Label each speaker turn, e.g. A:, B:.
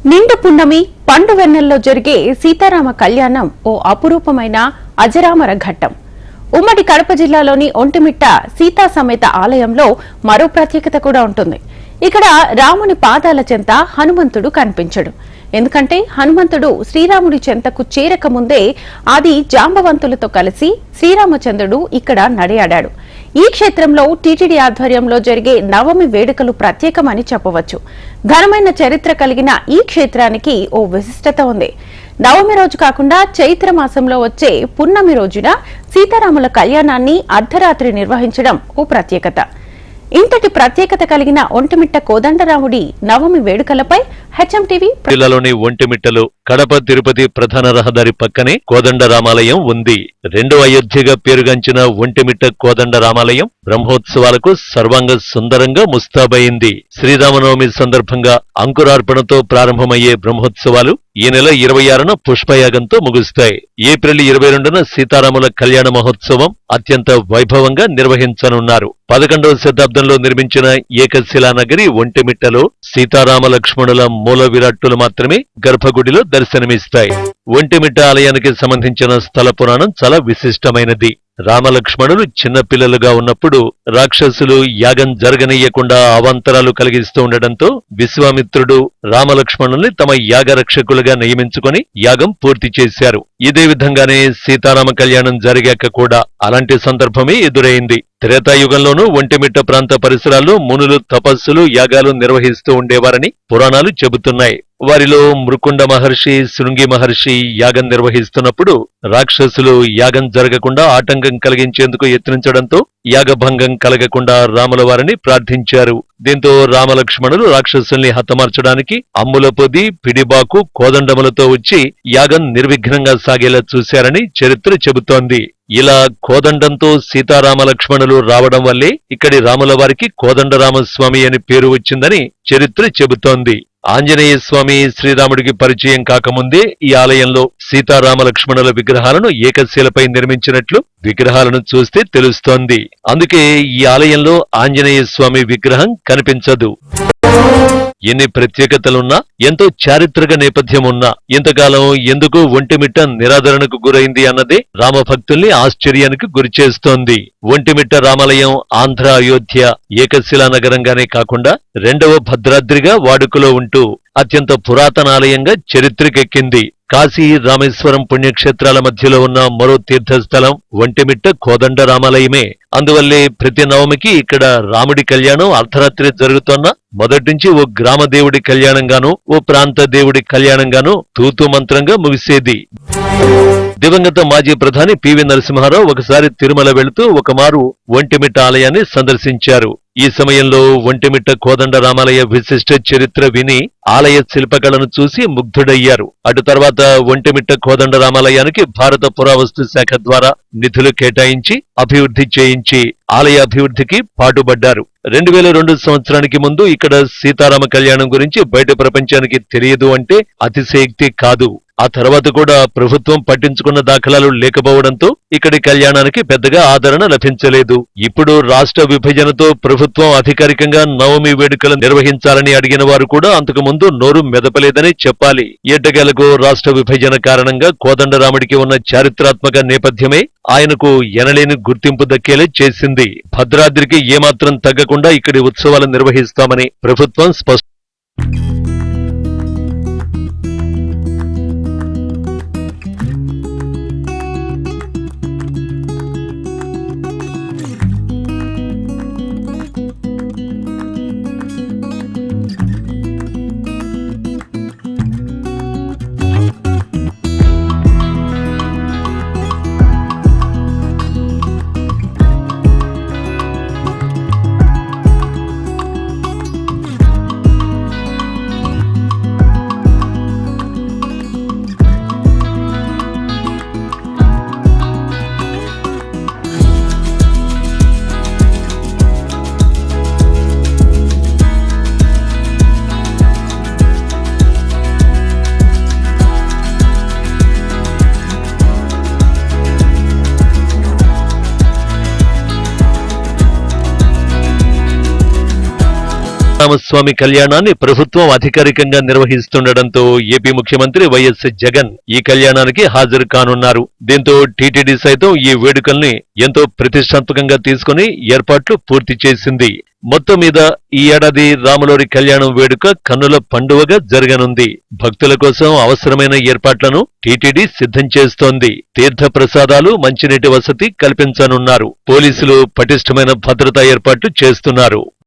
A: నిండు పున్నమి పండు వెన్నెల్లో జరిగే సీతారామ కళ్యాణం ఓ అపురూపమైన అజరామర ఘట్టం. ఉమ్మడి కడప జిల్లాలోని ఒంటిమిట్ట సీతా సమేత ఆలయంలో మరో ప్రత్యేకత కూడా ఉంటుంది. ఇక్కడ రాముని పాదాల చెంత హనుమంతుడు కనిపించడు. ఎందుకంటే హనుమంతుడు శ్రీరాముడి చెంతకు చేరక ముందే ఆది జాంబవంతులతో కలిసి శ్రీరామచంద్రుడు ఇక్కడ నడయాడాడు. ఈ క్షేత్రంలో టీటీడీ ఆధ్వర్యంలో జరిగే నవమి వేడుకలు ప్రత్యేకమని చెప్పవచ్చు. ఘనమైన చరిత్ర కలిగిన ఈ క్షేత్రానికి ఓ విశిష్టత ఉంది. నవమి రోజు కాకుండా చైత్ర మాసంలో వచ్చే పున్నమి రోజున సీతారాముల కళ్యాణాన్ని అర్ధరాత్రి నిర్వహించడం ఓ ప్రత్యేకత. ఇంతటి ప్రత్యేకత కలిగిన ఒంటిమిట్ట కోదండరాముడి నవమి వేడుకలపై హెచ్ఎంటీవీ
B: జిల్లాలోని ఒంటిమిట్టలో కడప తిరుపతి ప్రధాన రహదారి పక్కనే కోదండరామాలయం ఉంది. రెండో అయోధ్యగా పేరుగాంచిన ఒంటిమిట్ట కోదండరామాలయం బ్రహ్మోత్సవాలకు సర్వాంగ సుందరంగా ముస్తాబైంది. శ్రీరామనవమి సందర్భంగా అంకురార్పణతో ప్రారంభమయ్యే బ్రహ్మోత్సవాలు ఈ నెల 26న పుష్పయాగంతో ముగుస్తాయి. ఏప్రిల్ 22న సీతారాముల కళ్యాణ మహోత్సవం అత్యంత వైభవంగా నిర్వహించనున్నారు. 11వ శతాబ్దంలో నిర్మించిన ఏకశిలా నగరి ఒంటిమిట్టలో సీతారామ లక్ష్మణుల మూల విరాట్టులు మాత్రమే గర్భగుడిలో దర్శనమిస్తాయి. ఒంటిమిట్ట ఆలయానికి సంబంధించిన స్థల పురాణం చాలా విశిష్టమైనది. రామలక్ష్మణులు చిన్నపిల్లలుగా ఉన్నప్పుడు రాక్షసులు యాగం జరగనీయకుండా అవాంతరాలు కలిగిస్తూ ఉండడంతో విశ్వామిత్రుడు రామలక్ష్మణుల్ని తమ యాగరక్షకులుగా నియమించుకుని యాగం పూర్తి చేశారు. ఇదే విధంగానే సీతారామ కళ్యాణం జరిగాక కూడా అలాంటి సందర్భమే ఎదురైంది. త్రేతాయుగంలోనూ ఒంటిమిట్ట ప్రాంత పరిసరాల్లో మునులు తపస్సులు యాగాలు నిర్వహిస్తూ ఉండేవారని పురాణాలు చెబుతున్నాయి. వారిలో మృకుండ మహర్షి, శృంగి మహర్షి యాగం నిర్వహిస్తున్నప్పుడు రాక్షసులు యాగం జరగకుండా ఆటంకం కలిగించేందుకు యత్నించడంతో యాగభంగం కలగకుండా రాముల వారిని ప్రార్థించారు. దీంతో రామలక్ష్మణులు రాక్షసుల్ని హతమార్చడానికి అమ్ముల పొది, పిడిబాకు, కోదండములతో వచ్చి యాగం నిర్విఘ్నంగా సాగేలా చూశారని చరిత్ర చెబుతోంది. ఇలా కోదండంతో సీతారామ లక్ష్మణులు రావడం వల్లే ఇక్కడి రాముల వారికి కోదండరామస్వామి అని పేరు వచ్చిందని చరిత్ర చెబుతోంది. ఆంజనేయ స్వామి శ్రీరాముడికి పరిచయం కాకముందే ఈ ఆలయంలో సీతారామ లక్ష్మణుల విగ్రహాలను ఏకశిలపై నిర్మించినట్లు విగ్రహాలను చూస్తే తెలుస్తోంది. అందుకే ఈ ఆలయంలో ఆంజనేయ స్వామి విగ్రహం కనిపించదు. ఎన్ని ప్రత్యేకతలున్నా, ఎంతో చారిత్రక నేపథ్యం ఉన్నా ఇంతకాలం ఎందుకు ఒంటిమిట్ట నిరాదరణకు గురైంది అన్నదే రామభక్తుల్ని ఆశ్చర్యానికి గురిచేస్తోంది. ఒంటిమిట్ట రామాలయం ఆంధ్ర అయోధ్య ఏకశిలా నగరంగానే కాకుండా రెండవ భద్రాద్రిగా వాడుకలో ఉంటూ అత్యంత పురాతనాలయంగా చరిత్రకెక్కింది. కాశీ, రామేశ్వరం పుణ్యక్షేత్రాల మధ్యలో ఉన్న మరో తీర్థస్థలం ఒంటిమిట్ట కోదండ రామాలయమే. అందువల్లే ప్రతి నవమికి ఇక్కడ రాముడి కళ్యాణం అర్ధరాత్రి జరుగుతోన్న మొదటినుంచి ఓ గ్రామ దేవుడి కళ్యాణంగానూ ఓ ప్రాంత దేవుడి కళ్యాణంగానూ తూతు మంత్రంగా ముగిసేది. దివంగత మాజీ ప్రధాని పివి నరసింహారావు ఒకసారి తిరుమల వెళుతూ ఒకమారు ఒంటిమిట్ట ఆలయాన్ని సందర్శించారు. ఈ సమయంలో ఒంటిమిట్ట కోదండ రామాలయ విశిష్ట చరిత్ర విని ఆలయ శిల్పకళను చూసి ముగ్ధుడయ్యారు. అటు తర్వాత ఒంటిమిట్ట కోదండ రామాలయానికి భారత పురావస్తు శాఖ ద్వారా నిధులు కేటాయించి అభివృద్ధి చేయించి ఆలయ అభివృద్ధికి పాటుపడ్డారు. 2002 సంవత్సరానికి ముందు ఇక్కడ సీతారామ కళ్యాణం గురించి బయట ప్రపంచానికి తెలియదు అంటే అతిశయోక్తి కాదు. ఆ తర్వాత కూడా ప్రభుత్వం పట్టించుకున్న దాఖలాలు లేకపోవడంతో ఇక్కడి కళ్యాణానికి పెద్దగా ఆదరణ లభించలేదు. ఇప్పుడు రాష్ట్ర విభజనతో ప్రభుత్వం అధికారికంగా నవమి వేడుకలు నిర్వహించాలని అడిగిన వారు కూడా అంతకు ముందు నోరు మెదపలేదని చెప్పాలి. ఎట్టకేలకు రాష్ట్ర విభజన కారణంగా కోదండరాముడికి ఉన్న చారిత్రాత్మక నేపథ్యమే ఆయనకు ఎనలేని గుర్తింపు దక్కేలా చేసింది. భద్రాద్రికి ఏమాత్రం తగ్గకుండా ఇక్కడి ఉత్సవాలు నిర్వహిస్తామని ప్రభుత్వం స్పష్టం సీతారామస్వామి కళ్యాణాన్ని ప్రభుత్వం అధికారికంగా నిర్వహిస్తుండటంతో ఏపీ ముఖ్యమంత్రి వైఎస్ జగన్ ఈ కళ్యాణానికి హాజరు కానున్నారు. దీంతో టీటీడీ సైతం ఈ వేడుకల్ని ఎంతో ప్రతిష్టాత్మకంగా తీసుకుని ఏర్పాట్లు పూర్తి చేసింది. మొత్తం మీద ఈ ఏడాది రాములోరి కళ్యాణం వేడుక కన్నుల పండువగా జరగనుంది. భక్తుల కోసం అవసరమైన ఏర్పాట్లను టీటీడీ సిద్ధం చేస్తోంది. తీర్థ ప్రసాదాలు, మంచినీటి వసతి కల్పించనున్నారు. పోలీసులు పటిష్టమైన భద్రతా ఏర్పాట్లు చేస్తున్నారు.